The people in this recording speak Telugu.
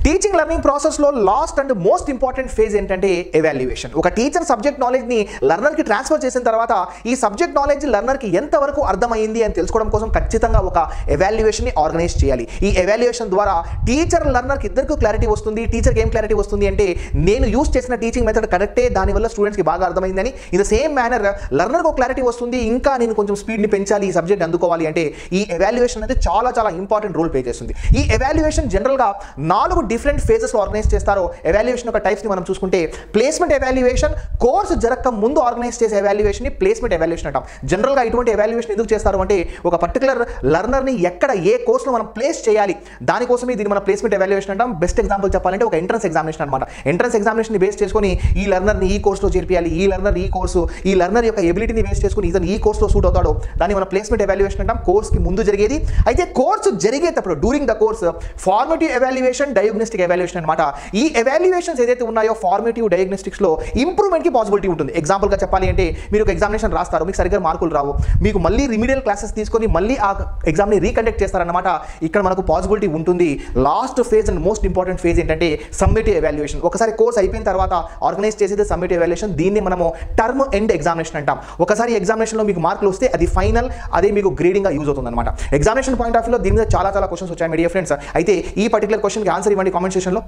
టీచింగ్ లెర్నింగ్ ప్రాసెస్లో last and most important phase ఏంటంటే ఎవాల్యుయేషన్. ఒక టీచర్ సబ్జెక్ట్ నాలెడ్జ్ని లెర్నర్కి ట్రాన్స్ఫర్ చేసిన తర్వాత ఈ సబ్జెక్ట్ నాలెడ్జ్ లెర్నర్కి ఎంతవరకు అర్థమైంది అని తెలుసుకోవడం కోసం ఖచ్చితంగా ఒక ఎవాల్యుయేషన్ని ఆర్గనైజ్ చేయాలి. ఈ ఎవాల్యుయేషన్ ద్వారా టీచర్ లెర్నర్కి ఇద్దరికి క్లారిటీ వస్తుంది. టీచర్కి ఏం క్లారిటీ వస్తుంది అంటే నేను యూస్ చేసిన టీచింగ్ మెథడ్ కరెక్టే, దానివల్ల స్టూడెంట్స్కి బాగా అర్థమైందని. ఇన్ ద సేమ్ మేనర్ లెర్నర్కి ఒక క్లారిటీ వస్తుంది, ఇంకా నేను కొంచెం స్పీడ్ని పెంచాలి, ఈ సబ్జెక్ట్ అందుకోవాలి అంటే ఈ ఎవాల్యుయేషన్ అనేది చాలా చాలా ఇంపార్టెంట్ రోల్ ప్లే చేస్తుంది. ఈ ఎవాల్యుయేషన్ జనరల్గా 4 డిఫరెంట్ ఫేజెస్లో ఆర్గనైజ్ చేస్తారో. ఎవాల్యుయేషన్ యొక్క టైప్స్ని మనం చూసుకుంటే ప్లేస్మెంట్ ఎవాల్యుయేషన్, కోర్సు జరగక ముందు ఆర్గనైజ్ చేసే ఎవాల్యుయేషన్ని ప్లేస్మెంట్ ఎవాల్యుయేషన్ అంటాం. జనరల్గా ఇటువంటి ఎవాల్యుయేషన్ ఎందుకు చేస్తారు అంటే ఒక పర్టికులర్ లెర్నర్ని ఎక్కడ ఏ కోర్సులో మనం ప్లేస్ చేయాలి దానికోసమే దీన్ని మనం ప్లేస్మెంట్ ఎవాల్యుయేషన్ అంటాం. బెస్ట్ ఎగ్జాంపుల్ చెప్పాలంటే ఒక ఎంట్రన్స్ ఎగ్జామినేషన్ అనమాట. ఎంట్రన్స్ ఎగ్జామినేషన్ బేస్ చేసుకొని ఈ లెర్నర్ని ఈ కోర్సులో చేర్పియాలి, ఈ లెర్నర్ ఈ కోర్సు, ఈ లెర్నర్ యొక్క ఎబిలిటీని బేస్ చేసుకుని ఇతను ఈ కోర్సులో సూట్ అవుతాడో దాన్ని మనం ప్లేస్మెంట్ ఎవాల్యుయేషన్ అంటాం. కోర్సుకి ముందు జరిగేది. అయితే కోర్సు జరిగేటప్పుడు during the course formative evaluation, diagnostic evaluation అనమాట. ఈ ఎవాల్యుయేషన్స్ ఏదైతే ఉన్నాయో ఫార్మేటివ్ డయాగ్నోస్టిక్స్లో ఇంప్రూవ్మెంట్కి పాసిబిలిటీ ఉంటుంది. ఎగ్జాంపుల్గా చెప్పాలి అంటే మీరు ఒక ఎగ్జామినేషన్ రాస్తారు, మీకు సరిగ్గా మార్కులు రావు, మీకు మళ్ళీ రిమిడియల్ క్లాసెస్ తీసుకొని మళ్ళీ ఆ ఎగ్జామ్ని రీకండక్ట్ చేస్తారనమాట. ఇక్కడ మనకు పాసిబిలిటీ ఉంటుంది. Last phase and most important phase ఏంటంటే సమ్మేటివ్ ఎవాల్యుయేషన్. ఒకసారి కోర్స్ అయిపోయిన తర్వాత ఆర్గనైజ్ చేసేది సమ్మేటివ్ ఎవాల్యుయేషన్. దీన్ని మనము టర్మ్ ఎండ్ ఎగ్జామినేషన్ అంటాం. ఒకసారి ఎగ్జామినేషన్లో మీకు మార్కులు వస్తే అది ఫైనల్, అదే మీకు గ్రేడింగ్గా యూజ్ అవుతుంది అనమాట. ఎగ్జామినేషన్ పాయింట్ ఆఫ్ వ్యూలో దీని మీద చాలా క్వశ్చన్స్ వచ్చాయి మై డియర్ ఫ్రెండ్స్. అయితే ఈ పర్టికులర్ క్వశ్చన్కి ఆన్సర్ ఇవ్వండి కామెంట్ సెక్షన్లో.